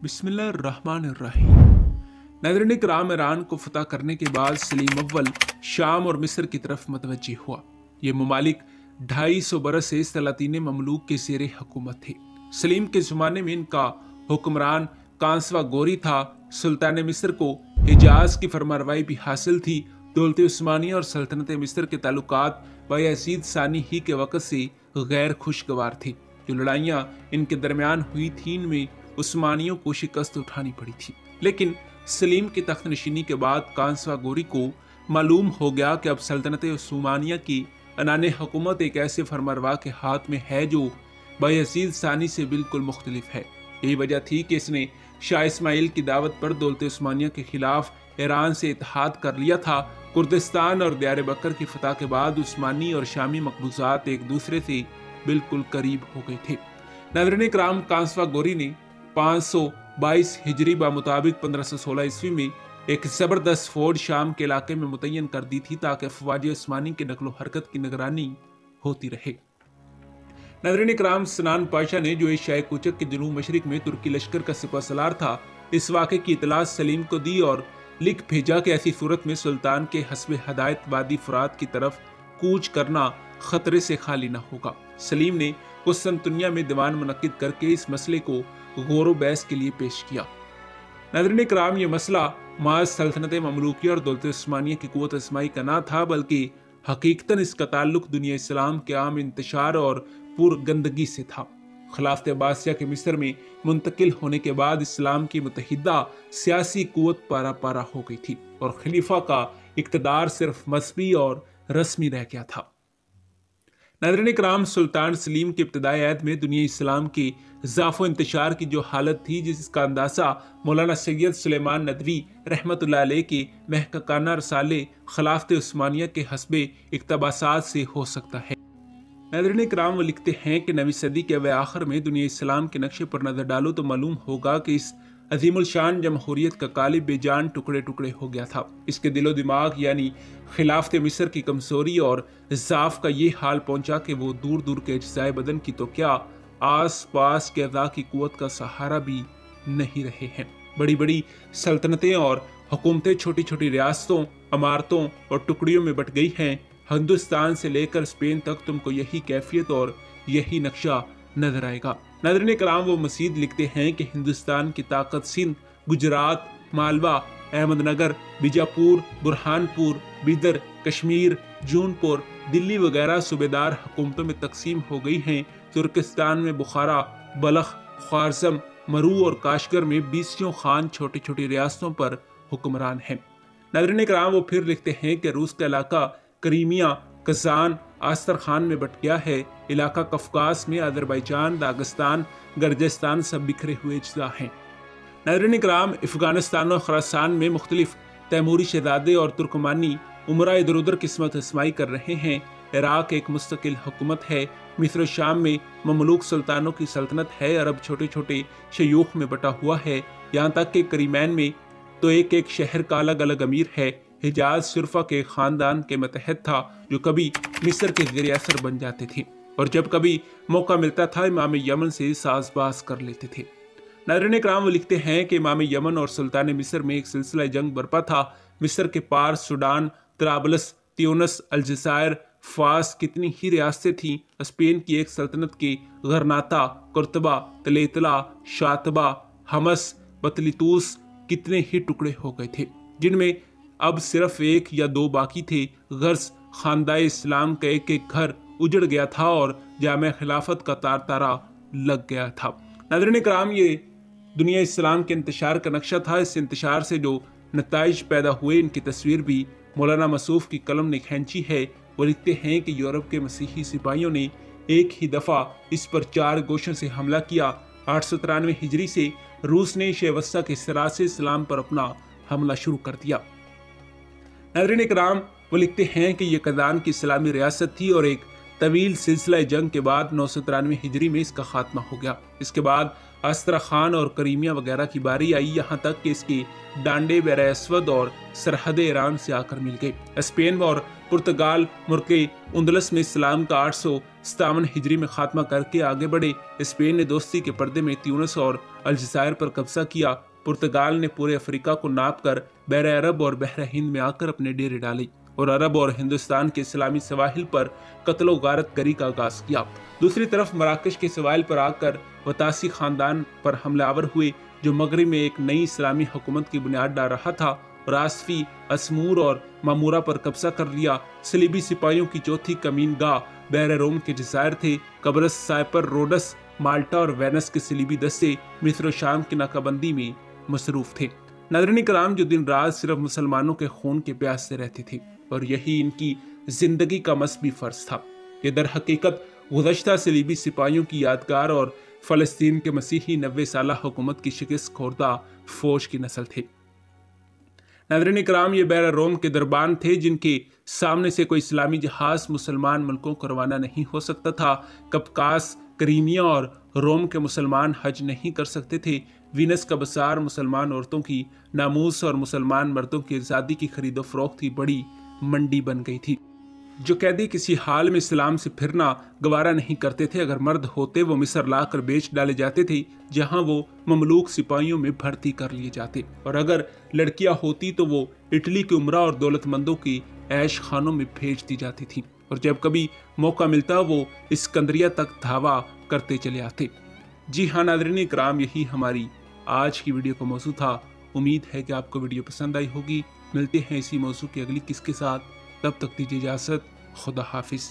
बिस्मिल्लाहिर्रहमानिर्रहीम। नाज़रीन किराम, ईरान को फतह करने के बाद सलीम अव्वल शाम और मिस्र की तरफ मतवज्जी हुआ। ये ममालिक 250 बरस से सलातीन ममलूक के ज़ेर हुकूमत थे। सलीम के ज़माने में इनका हुक्मरान कांसवा गोरी था। सुल्तान मिस्र को हिजाज की फरमारवाई भी हासिल थी। दौलत उस्मानिया और सल्तनत मिस्र के ताल्लुकात बायज़ीद सानी ही के वक़्त से गैर खुशगवार थे। जो लड़ाइयाँ इनके दरमियान हुई थी, इनमें उस्मानियों को शिकस्त उठानी पड़ी थी। लेकिन सलीम की तख्त नशीनी के बाद कांसवा गोरी को मालूम हो गया कि अब सल्तनत उस्मानिया की अनाने हुकूमत एक ऐसे फरमारवा के हाथ में है जो बायज़ीद सानी से बिल्कुल मुख्तलिफ है। यही वजह थी कि इसने शाह इस्माइल की दावत पर दौलत उस्मानिया के खिलाफ ईरान से इत्तेहाद कर लिया था। कुर्दिस्तान और दियार बकर की फतह के बाद उस्मानी और शामी मकबूजात एक दूसरे से बिल्कुल करीब हो गए थे। नाज़रीन किराम, कांसवा गोरी ने 522 हिजरी मुताबिक 1516 ईस्वी में एक जबरदस्त फौज शाम के इलाके में मुतय्यन कर दी थी ताकि अफवाज उस्मानी के नकलो हरकत की निगरानी होती रहे। नाज़रीन किराम, सनान पाशा ने जो एशियाई कूचक के जनूब मशरिक में तुर्की लश्कर का सिपहसालार था, इस वाक़े की इतला सलीम को दी और लिख भेजा कि ऐसी सूरत में सुल्तान के हस्ब हदायत वादी फुरात की तरफ कूच करना खतरे से खाली न होगा। सलीम ने कुस्तुनतुनिया में दीवान मुनक्किद करके इस मसले को गौर बहस के लिए पेश किया। नाज़रीन किराम, ये मसला माज सल्तनत ममलूकिया और दौलत उस्मानिया की कुव्वत आज़माई का ना था, बल्कि हकीकतन इसका ताल्लुक दुनिया इस्लाम के आम इंतशार और पुरगंदगी से था। खिलाफत अब्बासिया के मिस्र में मुंतकिल होने के बाद इस्लाम की मुतहिदा सियासी कुव्वत पारा पारा हो गई थी और खलीफा का इक़्तिदार सिर्फ मजहबी और रस्मी रह गया था। नाज़रीन किराम, सुल्तान सलीम के इब्तिदाई अहद में दुनिया इस्लाम की ज़ाफ़ो इंतशार की जो हालत थी, जिसका अंदाज़ा मौलाना सैयद सुलेमान नदवी रहमतुल्लाह अलैह के महक़क़ाना रसाले खिलाफत उस्मानिया के हस्बे इक़्तिबासात से हो सकता है। नाज़रीन किराम, वो लिखते हैं कि 9वीं सदी के आखिर में दुनिया इस्लाम के नक्शे पर नज़र डालो तो मालूम होगा कि इस अजीमुल शान जमहूरियत का कालिब बेजान टुकड़े टुकड़े हो गया था। इसके दिलो दिमाग यानी खिलाफत मिस्र की कमजोरी और ज़ाफ़ का ये हाल पहुंचा कि वो दूर दूर के अज्जाए बदन की तो क्या, आस पास के अज़ा की कुव्वत का सहारा भी नहीं रहे हैं। बड़ी बड़ी सल्तनतें और हुकूमतें छोटी छोटी रियासतों, अमारतों और टुकड़ियों में बट गई हैं। हिंदुस्तान से लेकर स्पेन तक तुमको यही कैफियत और यही नक्शा नजर आएगा। नाज़रीन किराम, वो मज़ीद लिखते हैं कि हिंदुस्तान की ताकत सिंध, गुजरात, मालवा, अहमदनगर, बीजापुर, बुरहानपुर, बिदर, कश्मीर, जूनपुर, दिल्ली वगैरह सूबेदार हुकूमतों में तकसीम हो गई हैं। तुर्किस्तान में बुखारा, बलख, ख्वारज़म, मरू और काशगर में 20 खान छोटी छोटी रियासतों पर हुक्मरान हैं। नाज़रीन किराम, वो फिर लिखते हैं कि रूस का इलाका क्रीमिया, कज़ान, आस्तरखान में बट गया है। इलाका कफकास में अज़रबैजान, दागिस्तान, गर्जिस्तान सब बिखरे हुए अज्जा हैं। नाज़रीन किराम, अफ़गानिस्तान और खुरासान में मुख्तलिफ तैमूरी शहजादे और तुर्कमानी उमरा इधर उधर किस्मत आज़माई कर रहे हैं। इराक एक मुस्तकिल हुकूमत है। मिस्र शाम में ममलूक सुल्तानों की सल्तनत है। अरब छोटे छोटे शयूख में बटा हुआ है। यहाँ तक कि करीमैन में तो एक एक शहर का अलग अलग अमीर है। हिजाज शुरफा के ख़ानदान के मतहत था जो कभी मिस्र के ज़ेर असर बन जाते थे और जब कभी मौका मिलता था इमाम यमन से साज़बाज़ कर लेते थे। नाज़रीन किराम, वो लिखते हैं कि इमाम यमन और सुल्तान मिस्र में एक सिलसिला जंग बरपा था। मिस्र के पार, सूडान, तराबलस, त्यूनस, अलजायर, फास कितनी ही रियासतें थीं। स्पेन की एक सल्तनत के गरनाता, कुर्तबा, तलेतला, शातबा, हमस, बतलीतूस कितने ही टुकड़े हो गए थे, जिनमें अब सिर्फ एक या दो बाकी थे। गर्ज खानदाए इस्लाम का एक एक घर उजड़ गया था और जामे खिलाफत का तार तारा लग गया था। नाज़रीन किराम, ये दुनिया इस्लाम के इंतशार का नक्शा था। इस इंतशार से जो नताइज पैदा हुए, इनकी तस्वीर भी मौलाना मसूफ की कलम ने खींची है। वो लिखते हैं कि यूरोप के मसीही सिपाहियों ने एक ही दफ़ा इस पर 4 गोशों से हमला किया। 893 हिजरी से रूस ने शेवस्ता के सिरा से इस्लाम पर अपना हमला शुरू कर दिया। नाज़रीन किराम, वो लिखते हैं कि यह कज़ान की इस्लामी रियासत थी और एक तवील सिलसिला जंग के बाद 993 हिजरी में इसका खात्मा हो गया। इसके बाद आस्तरखान और करीमिया वगैरह की बारी आई, यहाँ तक कि इसके डांडे बहर अस्वद और सरहद ईरान से आकर मिल गए। स्पेन और पुर्तगाल मुल्क उंदलस में इस्लाम का 857 हिजरी में खात्मा करके आगे बढ़े। स्पेन ने दोस्ती के पर्दे में ट्यूनिस और अल्जायर पर कब्जा किया। पुर्तगाल ने पूरे अफ्रीका को नाप कर बहर अरब और बहर हिंद में आकर अपने डेरे डाले और अरब और हिंदुस्तान के इस्लामी सवाहिल पर कत्लो गारत गरी का आगाज किया। दूसरी तरफ मराकश के सवाहिल पर आकर वतासी खानदान पर हमलावर हुए, जो मगरिब में एक नई इस्लामी हुकूमत की बुनियाद डाल रहा था और आसफी, असमूर और मामूरा पर कब्जा कर लिया। सलीबी सिपाहियों की चौथी कमीन गाह बहर रोम के जज़ायर थे। कब्रस, साइपर, रोडस, माल्टा और वेनस के सलीबी दस्ते मिस्र और शाम की नाकाबंदी में मसरूफ थे। नाज़रीन कराम, जो दिन रात सिर्फ मुसलमानों के खून के प्यास से रहते थे और यही इनकी जिंदगी का मसबी फर्ज था। ये दर हकीकत गुज़श्ता सलीबी सिपाहियों की यादगार और फ़लस्तीन के मसीही 90 साला हुकूमत की शिकस्त खोरदा फौज की नस्ल थे। नाज़रीन कराम, ये बहर रोम के दरबान थे जिनके सामने से कोई इस्लामी जहाज मुसलमान मुल्कों को रवाना नहीं हो सकता था। कपकास, क्रीमिया और रोम के मुसलमान हज नहीं कर सकते थे। वीनस का बसार मुसलमान औरतों की नामूस और मुसलमान मर्दों की आज़ादी की खरीदो फरोख्त की बड़ी मंडी बन गई थी। जो कैदी किसी हाल में इस्लाम से फिरना गवारा नहीं करते थे, अगर मर्द होते वो मिस्र लाकर बेच डाले जाते थे, जहां वो ममलूक सिपाहियों में भर्ती कर लिए जाते, और अगर लड़कियां होती तो वो इटली के उमरा और दौलतमंदों की ऐश खानों में भेज दी जाती थी, और जब कभी मौका मिलता वो इस्कंदरिया तक धावा करते चले आते। जी हाँ नाज़रीन इकराम, यही हमारी आज की वीडियो का मौजू था। उम्मीद है कि आपको वीडियो पसंद आई होगी। मिलते हैं इसी मौजू की अगली किस्त के साथ, तब तक दीजिए इजाज़त। खुदा हाफिज़।